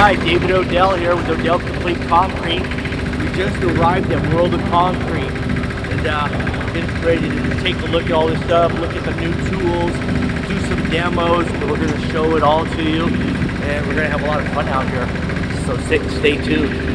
Alright, David Odell here with Odell Complete Concrete. We just arrived at World of Concrete and getting ready to take a look at all this stuff, look at the new tools, do some demos, but we're going to show it all to you, and we're going to have a lot of fun out here. So stay tuned.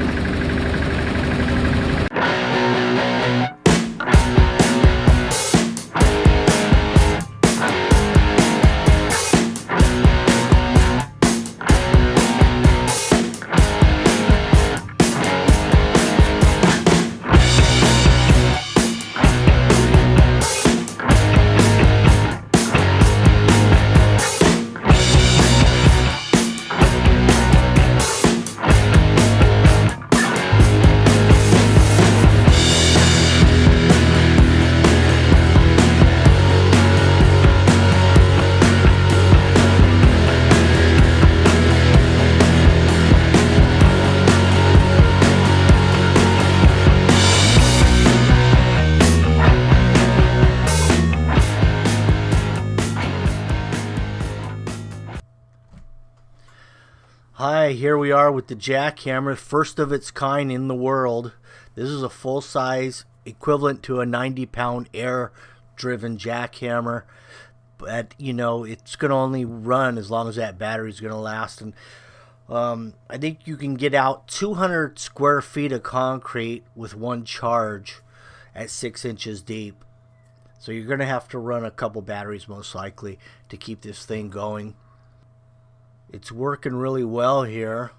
Hi, here we are with the jackhammer, first of its kind in the world. This is a full-size equivalent to a 90-pound air-driven jackhammer. But, you know, it's going to only run as long as that battery's going to last. And I think you can get out 200 square feet of concrete with one charge at 6 inches deep. So you're going to have to run a couple batteries most likely to keep this thing going. It's working really well here.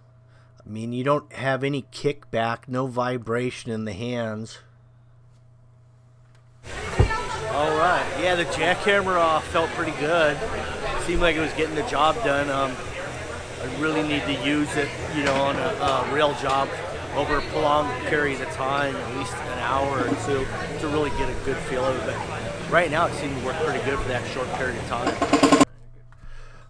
I mean, you don't have any kickback, no vibration in the hands. Alright, yeah, the jackhammer felt pretty good. Seemed like it was getting the job done. I really need to use it, you know, on a real job over a prolonged period of time, at least an hour or two, to really get a good feel of it. But right now, it seemed to work pretty good for that short period of time.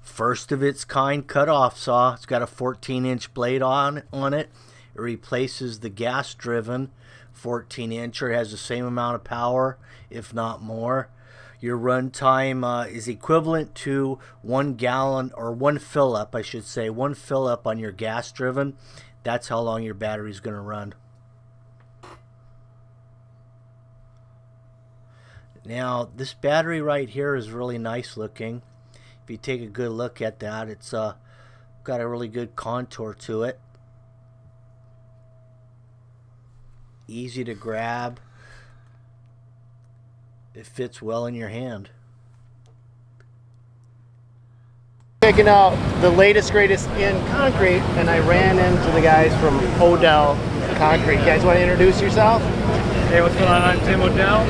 First of its kind cut-off saw. It's got a 14-inch blade on it. It replaces the gas-driven 14-incher. It has the same amount of power, if not more. Your run time is equivalent to 1 gallon, or 1 fill-up, I should say. 1 fill-up on your gas-driven. That's how long your battery is going to run. Now, this battery right here is really nice looking. If you take a good look at that, it's got a really good contour to it. Easy to grab. It fits well in your hand. Checking out the latest greatest in concrete, and I ran into the guys from Odell Concrete. You guys want to introduce yourself? Hey, what's going on? I'm Tim Odell.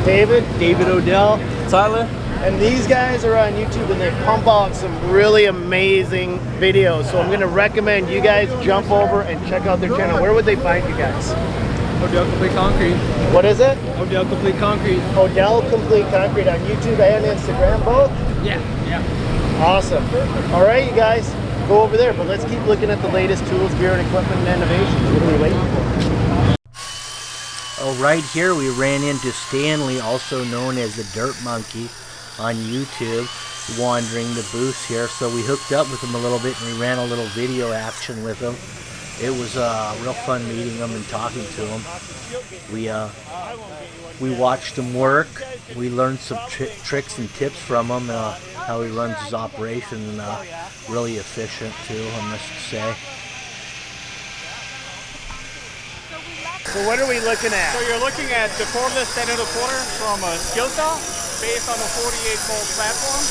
David Odell. Tyler. And these guys are on YouTube and they pump out some really amazing videos. So I'm going to recommend you guys jump over and check out their channel. Where would they find you guys? Odell Complete Concrete. What is it? Odell Complete Concrete. Odell Complete Concrete on YouTube and Instagram both? Yeah. Awesome. All right, you guys, go over there. But let's keep looking at the latest tools, gear, and equipment and innovations. What are we waiting for? Oh, right here we ran into Stanley, also known as the Dirt Monkey, on YouTube, wandering the booth here. So we hooked up with him a little bit and we ran a little video action with him. It was real fun meeting him and talking to him. We watched him work. We learned some tricks and tips from him, how he runs his operation, and really efficient too, I must say. So what are we looking at? So you're looking at the cordless 10 from Skilsaw, based on a 48-volt platform.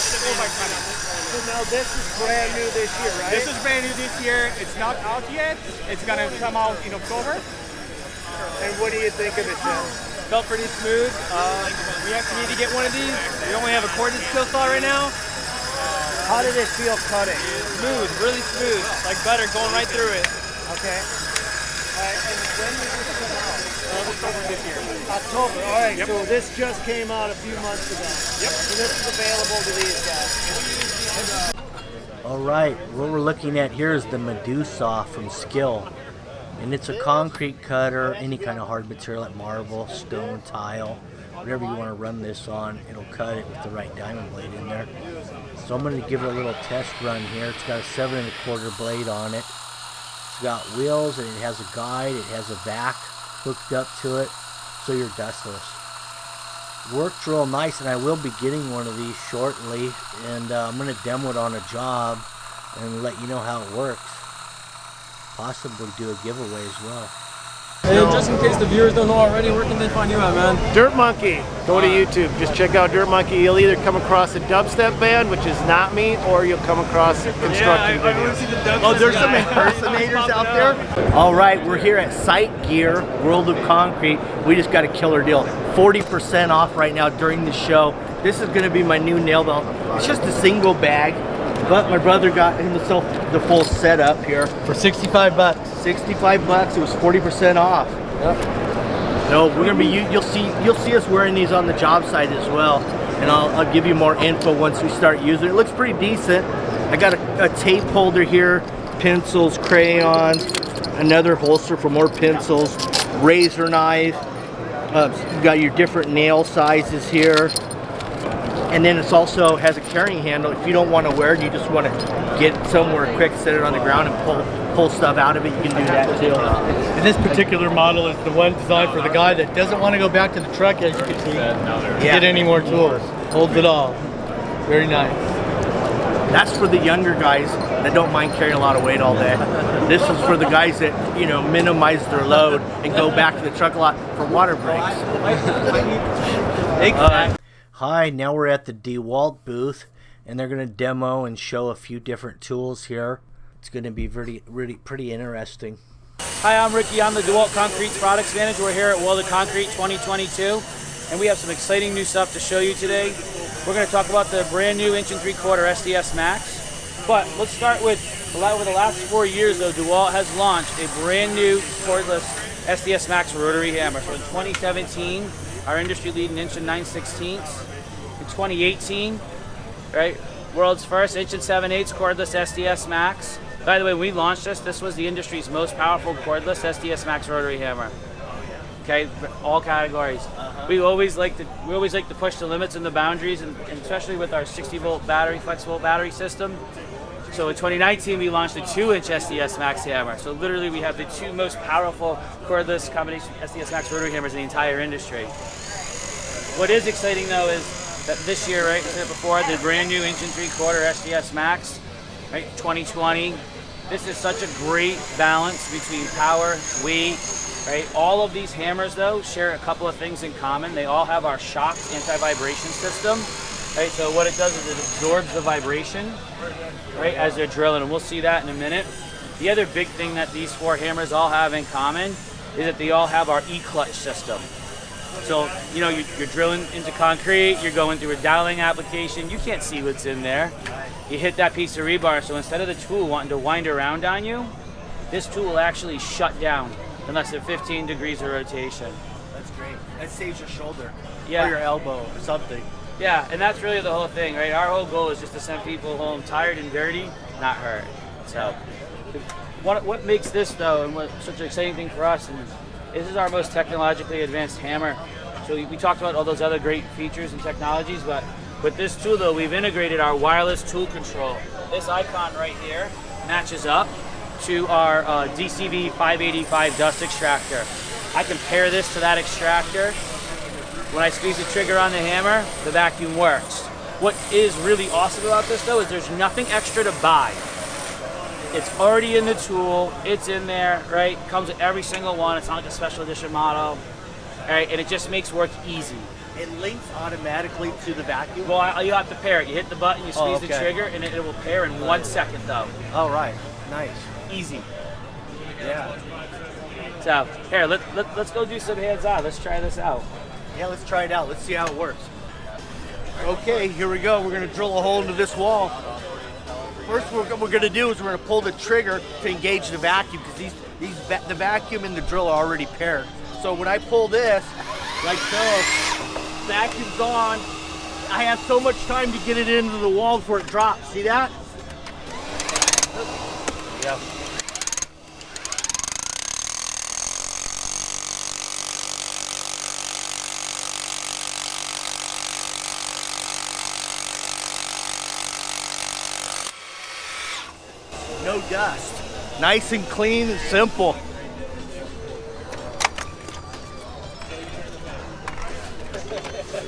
So now this is brand new this year, right? This is brand new this year. It's not out yet. It's gonna come out in October. And what do you think of it, Tim? Felt pretty smooth. We actually need to get one of these. We only have a cordless Skilsaw right now. How did it feel cutting? Smooth, really smooth, like butter going right through it. Okay. And when did this come out? October this year. October, all right. Yep. So this just came out a few months ago. Yep. So this is available to these guys. All right, what we're looking at here is the Medusa from Skill. And it's a concrete cutter, any kind of hard material like marble, stone, tile, whatever you want to run this on, it'll cut it with the right diamond blade in there. So I'm going to give it a little test run here. It's got a 7 1/4 blade on it. It's got wheels and it has a guide. It has a vac hooked up to it, so you're dustless. Worked real nice, and I will be getting one of these shortly, and I'm going to demo it on a job and let you know how it works. Possibly do a giveaway as well. Hey, just in case the viewers don't know already, where can they find you at, man? Dirt Monkey. Go to YouTube. Just check out Dirt Monkey. You'll either come across a dubstep band, which is not me, or you'll come across construction videos. Oh, there's some impersonators out there? All right, we're here at Sight Gear, World of Concrete. We just got a killer deal. 40% off right now during the show. This is gonna be my new nail belt. It's just a single bag, but my brother got himself the full setup here. For 65 bucks. 65 bucks, it was 40% off. Yep. No, we're gonna be, you'll see us wearing these on the job site as well. And I'll give you more info once we start using it. It looks pretty decent. I got a tape holder here, pencils, crayons, another holster for more pencils, razor knife. You got your different nail sizes here. And then it's also has a carrying handle. If you don't want to wear it, you just want to get somewhere quick, set it on the ground and pull stuff out of it, you can do that too. And this particular model is the one designed for the guy that doesn't want to go back to the truck, as you can see, to get any more tools. Holds it all. Very nice. That's for the younger guys that don't mind carrying a lot of weight all day. This is for the guys that, you know, minimize their load and go back to the truck a lot for water breaks. Hi, now we're at the Dewalt booth, and they're going to demo and show a few different tools here. It's going to be pretty interesting. Hi, I'm Ricky. I'm the Dewalt Concrete Products Manager. We're here at World of Concrete 2022, and we have some exciting new stuff to show you today. We're going to talk about the brand new 1 3/4 SDS Max, but let's start with, over the last 4 years though, Dewalt has launched a brand new cordless SDS Max rotary hammer. So in 2017, our industry leading 1 9/16. In 2018, right, world's first 1 7/8 cordless SDS Max. By the way, we launched this was the industry's most powerful cordless SDS Max rotary hammer. Okay, all categories. We always like to push the limits and the boundaries, and especially with our 60-volt battery, flex-volt battery system. So in 2019, we launched a 2-inch SDS Max hammer. So literally, we have the two most powerful cordless combination SDS Max rotary hammers in the entire industry. What is exciting though is that this year, right, before the brand new 1 3/4 SDS Max, right, 2020. This is such a great balance between power, weight, right? All of these hammers though share a couple of things in common. They all have our shock anti-vibration system, right? So what it does is it absorbs the vibration, right, as they're drilling, and we'll see that in a minute. The other big thing that these 4 hammers all have in common is that they all have our E-clutch system. So, you know, you're drilling into concrete, you're going through a doweling application, you can't see what's in there. You hit that piece of rebar, so instead of the tool wanting to wind around on you, this tool will actually shut down in less than 15 degrees of rotation. That's great. That saves your shoulder, Yeah. or your elbow, or something. Yeah, and that's really the whole thing, right? Our whole goal is just to send people home tired and dirty, not hurt. So, what makes this though, and what's such an exciting thing for us, and this is our most technologically advanced hammer. So we talked about all those other great features and technologies, but with this tool though, we've integrated our wireless tool control. This icon right here matches up to our DCV 585 dust extractor. I can pair this to that extractor. When I squeeze the trigger on the hammer, the vacuum works. What is really awesome about this though is there's nothing extra to buy. It's already in the tool, it's in there, right? Comes with every single one, it's not like a special edition model, right? And it just makes work easy. It links automatically to the vacuum? Well, you have to pair it. You hit the button, you squeeze the trigger, and it will pair in 1 second though. All right, nice. Easy. Yeah. So, here, let's go do some hands-on. Let's try this out. Yeah, let's try it out. Let's see how it works. Okay, here we go. We're gonna drill a hole into this wall. First, what we're gonna do is we're gonna pull the trigger to engage the vacuum, because the vacuum and the drill are already paired. So when I pull this, like so, vacuum's on. I have so much time to get it into the wall before it drops. See that? Yeah. dust. Nice and clean and simple.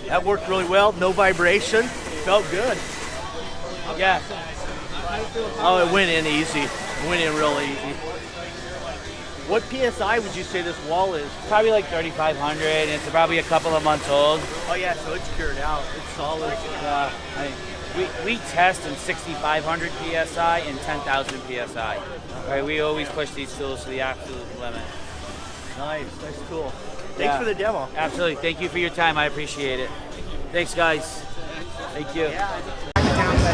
That worked really well. No vibration. Felt good. Yeah. Oh, it went in easy. It went in real easy. What PSI would you say this wall is? Probably like 3,500, and it's probably a couple of months old. Oh yeah, so it's cured out. It's solid. We test in 6,500 PSI and 10,000 PSI. Right, we always push these tools to the absolute limit. Nice, that's cool. Thanks for the demo. Absolutely. Thank you for your time. I appreciate it. Thanks, guys. Thank you.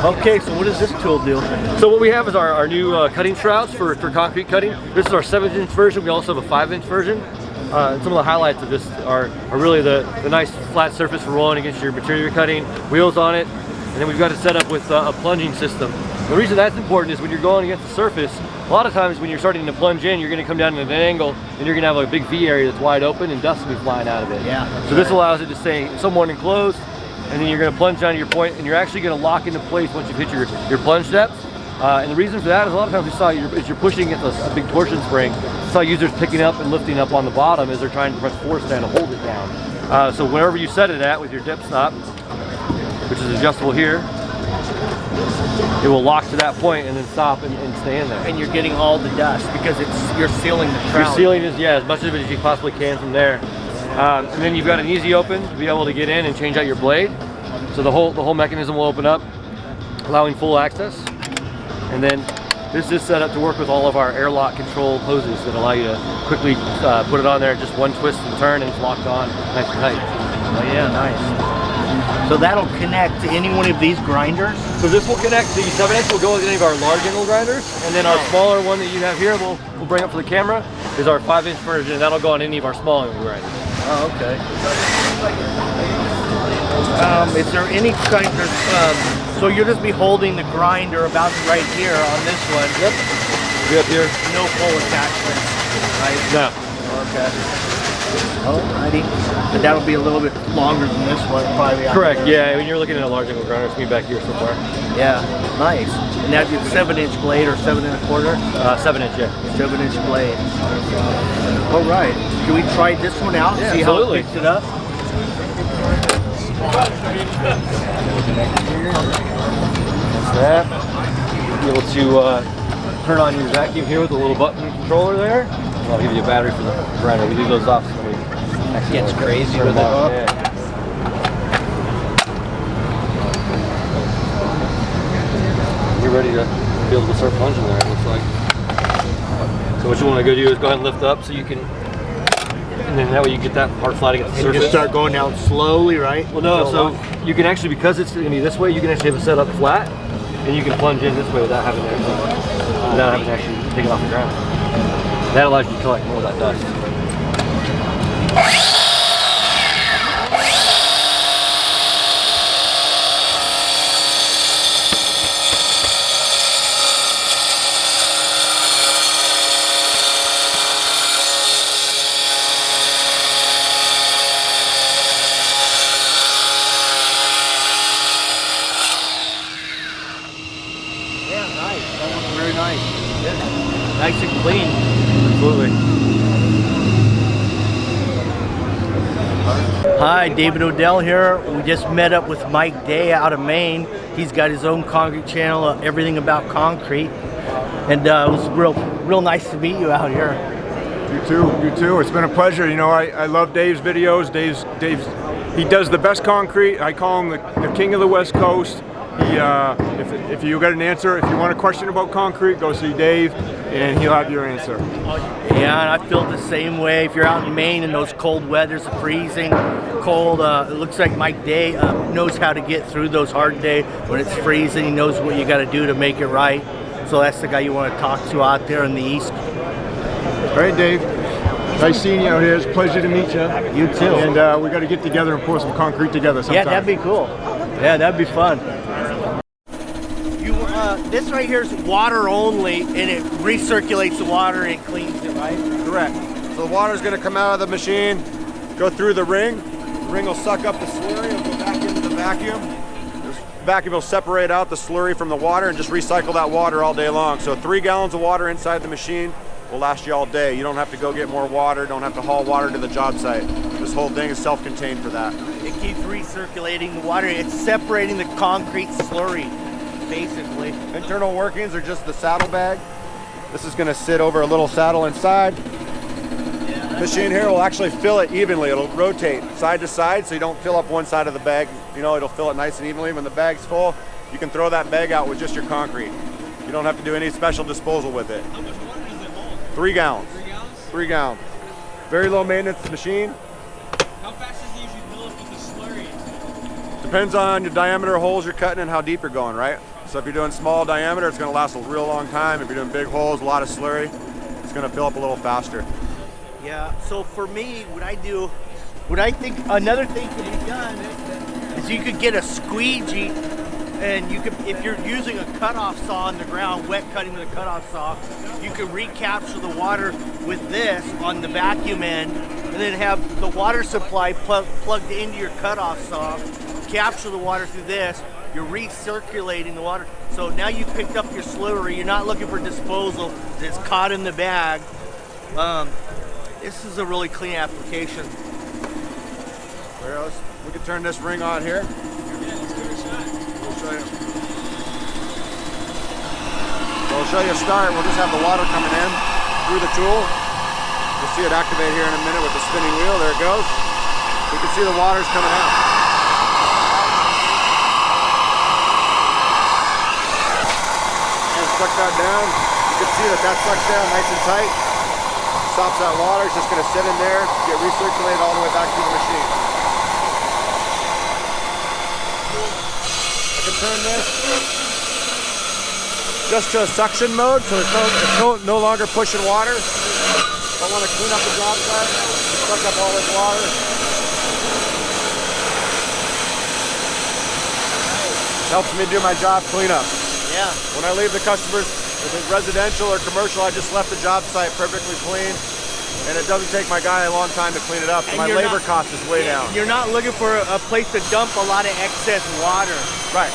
Okay, so what does this tool do? So what we have is our new cutting shrouds for concrete cutting. This is our 7-inch version. We also have a 5-inch version. Some of the highlights of this are really the nice flat surface for rolling against your material you're cutting, wheels on it, and then we've got it set up with a plunging system. The reason that's important is when you're going against the surface, a lot of times when you're starting to plunge in, you're going to come down at an angle and you're going to have a big V area that's wide open and dust will be flying out of it. Yeah. So this allows it to stay somewhat enclosed, and then you're going to plunge down to your point, and you're actually going to lock into place once you've hit your plunge depth. And the reason for that is a lot of times we saw as you're pushing against a big torsion spring, we saw users picking up and lifting up on the bottom as they're trying to press force down to hold it down. So wherever you set it at with your depth stop, which is adjustable here, it will lock to that point and then stop and stay in there. And you're getting all the dust because you're sealing the crown. You're sealing is, yeah, as much of it as you possibly can from there. And then you've got an easy open to be able to get in and change out your blade. So the whole mechanism will open up, allowing full access. And then this is set up to work with all of our airlock control hoses that allow you to quickly put it on there, just one twist and turn, and it's locked on nice and tight. Oh yeah, nice. So that'll connect to any one of these grinders? So this will connect, the 7-inch will go with any of our large angle grinders, and then our smaller one that you have here, we'll bring up for the camera, is our 5-inch version, and that'll go on any of our small angle grinders. Oh, okay. Is there any kind of, so you'll just be holding the grinder about right here on this one? Yep. Be up here. No pole attachment, right? No. Okay. Alrighty. But that'll be a little bit longer than this one, probably. Correct, yeah, when you're looking at a large angle grinder, it's going to be back here somewhere. Yeah, nice. And that's your 7-inch blade or 7 1/4? 7-inch, yeah. 7-inch blade. All right. Can we try this one out? Yeah, see absolutely. how it picks it up? That's that. Be able to turn on your vacuum here with a little button controller there. I'll give you a battery for the grinder. We leave those off so we Gets crazy turn with them it. off. Yeah. You're ready to be able to start plunging there, it looks like. So what you want to go do is go ahead and lift up so you can, and then that way you get that part flat against the And surface. just start going down slowly, right? Well, no, so you can actually, because it's going to be this way, you can actually have it set up flat, and you can plunge in this way without having to actually take it off the ground. That allows you to collect more of that dust. Yeah, nice. That looks very nice. Yeah. Nice and clean. Absolutely. Hi, David Odell here. We just met up with Mike Day out of Maine. He's got his own concrete channel, everything about concrete. And it was real nice to meet you out here. You too. It's been a pleasure. You know, I love Dave's videos. He does the best concrete. I call him the king of the West Coast. He, if you got an answer, if you want a question about concrete, go see Dave, and he'll have your answer. Yeah, and I feel the same way. If you're out in Maine and those cold weathers, freezing cold, it looks like Mike Day knows how to get through those hard days when it's freezing. He knows what you got to do to make it right. So that's the guy you want to talk to out there in the East. All right, Dave. Nice seeing you out here. It's a pleasure to meet you. You too. And we got to get together and pour some concrete together sometime. Yeah, that'd be cool. Yeah, that'd be fun. This right here is water only, and it recirculates the water and cleans it, right? Correct. So the water's going to come out of the machine, go through the ring. The ring will suck up the slurry and go back into the vacuum. vacuum will separate out the slurry from the water and just recycle that water all day long. So 3 gallons of water inside the machine will last you all day. You don't have to go get more water, don't have to haul water to the job site. This whole thing is self-contained for that. It keeps recirculating the water. It's separating the concrete slurry, basically. Internal workings are just the saddle bag. This is gonna sit over a little saddle inside. Machine here will actually fill it evenly. It'll rotate side to side so you don't fill up one side of the bag. You know, it'll fill it nice and evenly. When the bag's full, you can throw that bag out with just your concrete. You don't have to do any special disposal with it. How much water does it hold? 3 gallons. 3 gallons? 3 gallons. Very low maintenance machine. How fast does it usually fill up with the slurry? Depends on your diameter of holes you're cutting and how deep you're going, right? So if you're doing small diameter, it's gonna last a real long time. If you're doing big holes, a lot of slurry, it's gonna fill up a little faster. Yeah, so for me, what I think another thing can be done is you could get a squeegee, and you could, if you're using a cutoff saw on the ground, wet cutting with a cutoff saw, you could recapture the water with this on the vacuum end, and then have the water supply plugged into your cutoff saw, capture the water through this, you're recirculating the water. So now you picked up your slurry, you're not looking for disposal, it's caught in the bag. This is a really clean application. We can turn this ring on here. Yeah, let's give it a shot. We'll show you. So I'll show you a start. We'll just have the water coming in through the tool. You'll see it activate here in a minute with the spinning wheel. There it goes. You can see the water's coming out. And suck that down. You can see that sucks down nice and tight. Stops that water. It's just going to sit in there, get recirculated all the way back to the machine. I can turn this just to a suction mode, so it's no longer pushing water. If I want to clean up the job site, suck up all this water. Helps me do my job cleanup. Yeah. When I leave the customers, if it's residential or commercial, I just left the job site perfectly clean, and it doesn't take my guy a long time to clean it up. So my labor cost is way down. You're not looking for a place to dump a lot of excess water. Right.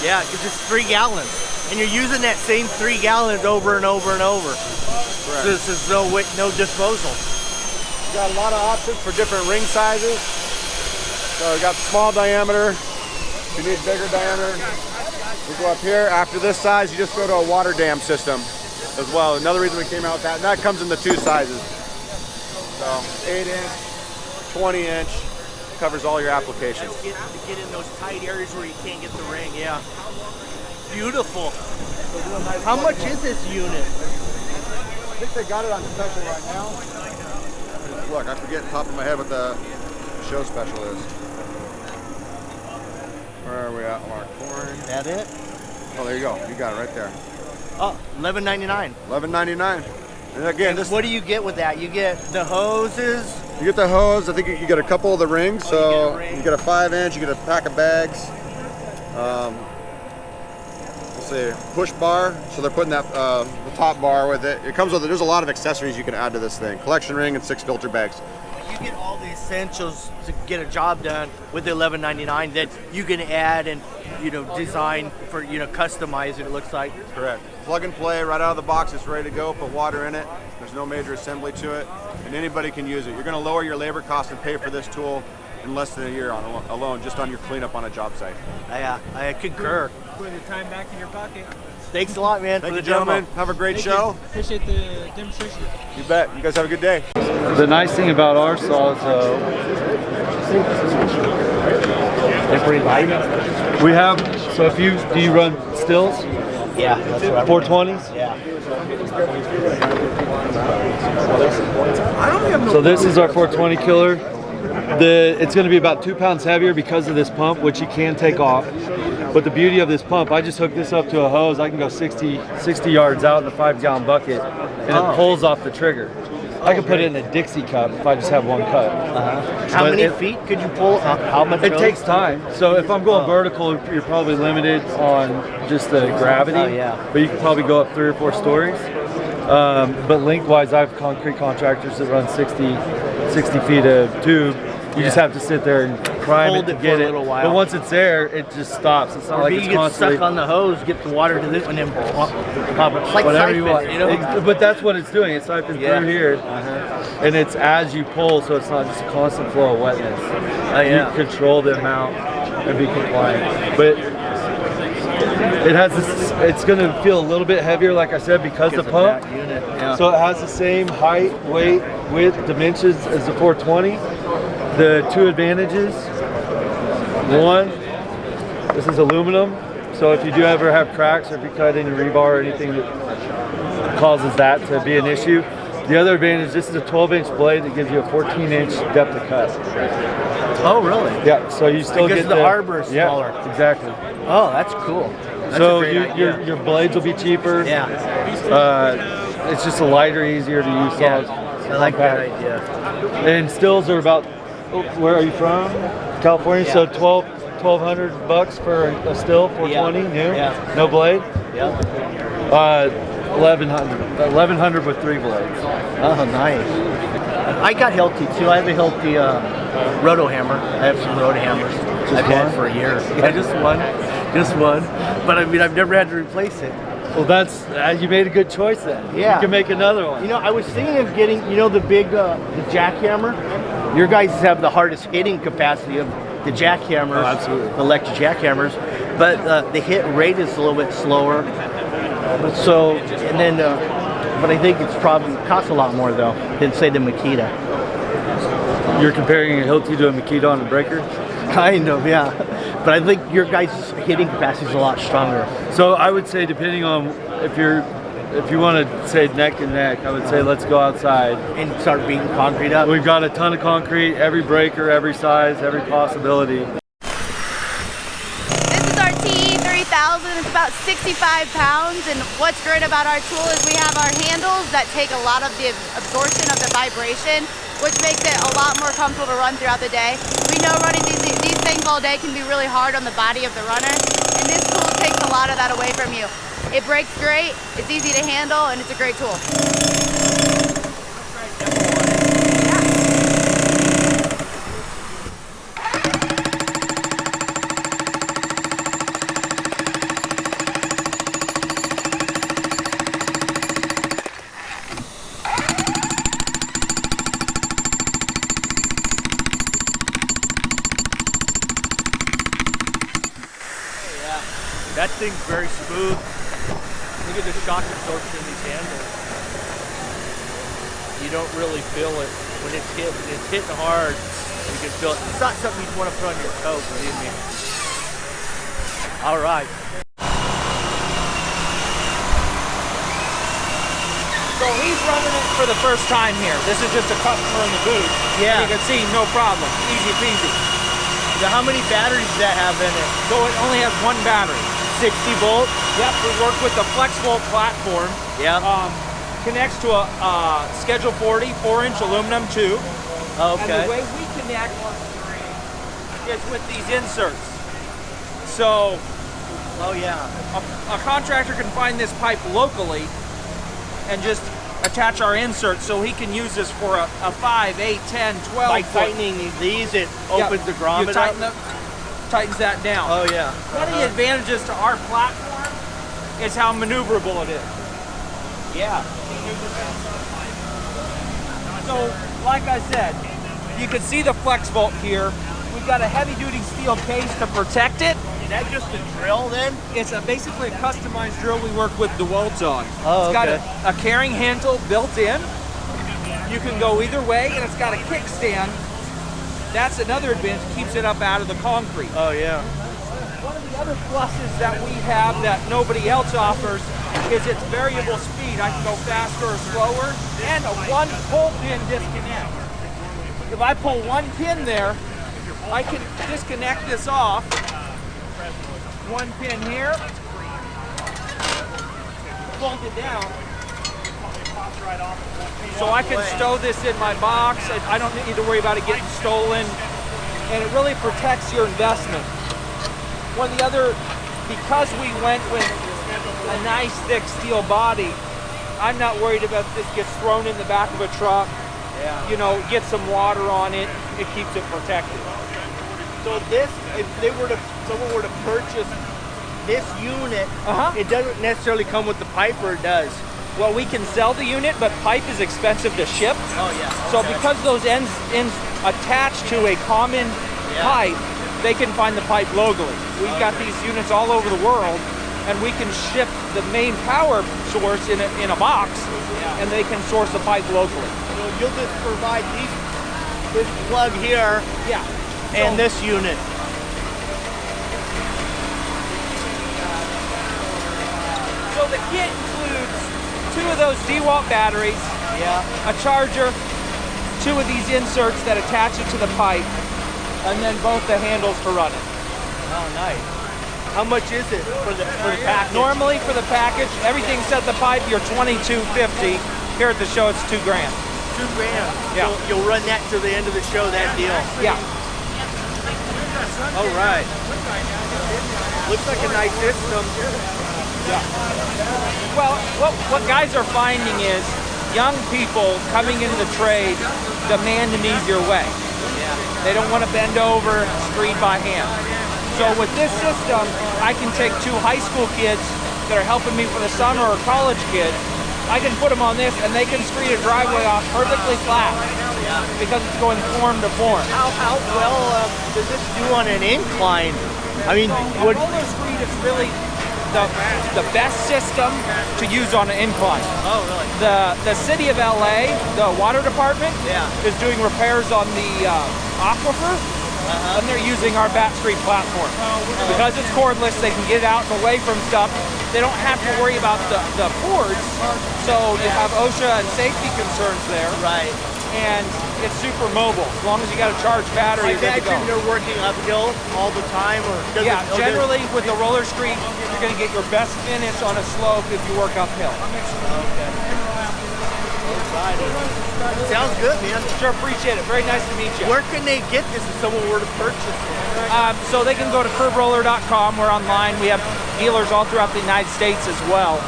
Yeah, because it's 3 gallons, and you're using that same 3 gallons over and over and over. Correct. So this is no disposal. We got a lot of options for different ring sizes. So we got small diameter. If you need bigger diameter, we go up here. After this size, you just go to a water dam system as well. Another reason we came out with that, and that comes in the 2 sizes. So 8-inch, 20-inch, covers all your applications. To get in those tight areas where you can't get the ring, yeah. Beautiful. How much is this unit? I think they got it on special right now. Look, I forget top of my head what the show special is. Where are we at, Mark? Is that it? Oh, there you go. You got it right there. Oh, $11.99. $11.99. And again, this, what do you get with that? You get the hoses. you get the hose. I think you get a couple of the rings. So you get a 5-inch. You get a pack of bags. Let's see, push bar. So they're putting that the top bar with it. It comes with it. There's a lot of accessories you can add to this thing. Collection ring and 6 filter bags. You get all the essentials to get a job done with the $11.99 that you can add and design for customize it. It looks like. Correct. Plug and play right out of the box. It's ready to go. Put water in it. There's no major assembly to it, and anybody can use it. You're going to lower your labor cost and pay for this tool in less than a year alone, just on your cleanup on a job site. I concur. Put your time back in your pocket. Thanks a lot, man. Thank for you, the demo. gentlemen. Have a great show. Appreciate the demonstration. You bet. You guys have a good day. The nice thing about our saws, we have, so if do you run stills? Yeah, that's what 420s? Yeah. So this is our 420 killer. It's going to be about 2 pounds heavier because of this pump, which you can take off. But the beauty of this pump, I just hook this up to a hose. I can go 60 yards out in a 5-gallon bucket, and it pulls off the trigger. I can put it in a Dixie cup if I just have one cup. How many feet could you pull? How much? It takes time. So if I'm going vertical, you're probably limited on just the gravity. Oh, yeah. But you can probably go up 3 or 4 stories. But lengthwise, I have concrete contractors that run 60 feet of tube. You just have to sit there and prime Hold it to it get for a it. little while. But once it's there, it just stops. It's not Or like you it's get constantly. stuck on the hose, get the water to this, and then pop it. It's like Whatever you siphon, want. you know? But that's what it's doing. It's siphoned Yeah. through here, and it's as you pull, so it's not just a constant flow of wetness. yeah. You control the amount and be compliant. But it has this. It's going to feel a little bit heavier, like I said, because the pump. That unit, yeah. So it has the same height, weight, width, dimensions as the 420. The two advantages. One, this is aluminum. So if you do ever have cracks, or if you cut any rebar or anything that causes that to be an issue. The other advantage, this is a 12-inch blade that gives you a 14-inch depth of cut. Oh, really? Yeah, so you still Because get the arbor is smaller. Yeah, exactly. Oh, that's cool. That's So a great idea. your blades will be cheaper. Yeah. It's just a lighter, easier to use saws. I like that idea. And stills are about, where are you from? California. Yeah. So $1,200 for a still, 420 new, Yeah. no blade. Yeah. 1100 with 3 blades. Oh, nice. I got Hilti too. I have a Hilti roto hammer. I have some roto hammers. I've had one? for a year. Yeah, just one. Just one. But I mean, I've never had to replace it. Well, that's you made a good choice then. Yeah. You can make another one. You know, I was thinking of getting, you know, the big, the jackhammer. Your guys have the hardest hitting capacity of the jackhammers. Oh, absolutely. The electric jackhammers. But the hit rate is a little bit slower. So, and then, but I think it's probably costs a lot more though than say the Makita. You're comparing a Hilti to a Makita on a breaker? Kind of, yeah. But I think your guys' hitting capacity is a lot stronger. So I would say, depending on if you want to say neck and neck, I would say let's go outside. And start beating concrete up. We've got a ton of concrete, every breaker, every size, every possibility. This is our TE3000. It's about 65 pounds, and what's great about our tool is we have our handles that take a lot of the absorption of the vibration, which makes it a lot more comfortable to run throughout the day. We know running these things all day can be really hard on the body of the runner, and this tool takes a lot of that away from you. It breaks great, it's easy to handle, and it's a great tool. That thing's very smooth. Look at the shock absorption in these handles. You don't really feel it when it's hitting hard. You can feel it. It's not something you want to put on your toe, believe me. All right. So he's running it for the first time here. This is just a customer in the booth. Yeah. You can see, no problem. Easy peasy. Now, how many batteries does that have in it? So it only has one battery. 60 volt? Yep, we work with the FlexVolt platform. Yeah. Connects to a Schedule 40 4-inch aluminum tube. Okay. And the way we connect is with these inserts. So Oh yeah. a contractor can find this pipe locally and just attach our insert so he can use this for a 5, 8, 10, 12 By foot. tightening these, it opens the grommet You tighten up? tightens that down. Oh yeah. One of the advantages to our platform is how maneuverable it is. Yeah. So, like I said, you can see the FlexVolt here. We've got a heavy-duty steel case to protect it. Is that just a drill then? It's basically a customized drill we work with Dewalt on. Oh, it's got okay. a carrying handle built in. You can go either way, and it's got a kickstand. That's another advantage, keeps it up out of the concrete. Oh yeah. One of the other pluses that we have that nobody else offers is its variable speed. I can go faster or slower, and a one pull pin disconnect. If I pull one pin there, I can disconnect this off. One pin here, fold it down. So I can stow this in my box. I don't need to worry about it getting stolen. And it really protects your investment. One of the other, because we went with a nice thick steel body, I'm not worried about this gets thrown in the back of a truck. Yeah. You know, get some water on it. it keeps it protected. So this, if someone were to purchase this unit, it doesn't necessarily come with the pipe, or it does? Well, we can sell the unit, but pipe is expensive to ship. Oh yeah. So because those ends attach to a common pipe, they can find the pipe locally. We've got these units all over the world, and we can ship the main power source in a box, and they can source the pipe locally. So you'll just provide this plug here, and this unit. So the kit includes 2 of those Dewalt batteries, a charger, 2 of these inserts that attach it to the pipe, and then both the handles for running. Oh, nice. How much is it for the package? Normally for the package, everything except the pipe, you're $22.50. Here at the show, it's $2 grand. $2 grand. Yeah. So you'll run that to the end of the show, that deal. Yeah. All right. Looks like a nice system. Yeah. Well, what guys are finding is young people coming into the trade demand an easier way. They don't want to bend over, screed by hand. So with this system, I can take 2 high school kids that are helping me for the summer, or college kids. I can put them on this, and they can screed a driveway off perfectly flat because it's going form to form. How well does this do on an incline? I mean, would roller screed is really the best system to use on an incline. Oh, really? The city of LA, the water department, is doing repairs on the aquifer, and they're using our bat screed platform. Because it's cordless, they can get out and away from stuff. They don't have to worry about the cords, so you have OSHA and safety concerns there. Right. And it's super mobile. As long as you got a charged battery, you're good to go. They're working uphill all the time, or generally with the roller screed, you're going to get your best finish on a slope if you work uphill. Okay. Sounds good, man. Sure, appreciate it. Very nice to meet you. Where can they get this if someone were to purchase it? So they can go to curbroller.com. We're online. We have dealers all throughout the United States as well.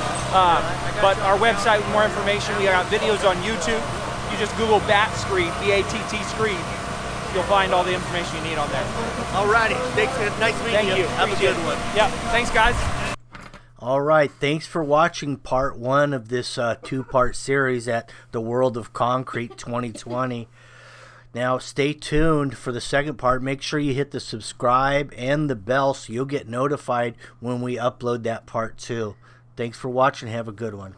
But our website with more information, we got videos on YouTube. You just Google bat screed, B-A-T-T screed. You'll find all the information you need on there. Alrighty. Thanks. Nice meeting you. Have a good one. Yeah. Thanks, guys. All right, thanks for watching part 1 of this 2-part series at the World of Concrete 2020. Now, stay tuned for the second part. Make sure you hit the subscribe and the bell so you'll get notified when we upload that part 2. Thanks for watching. Have a good one.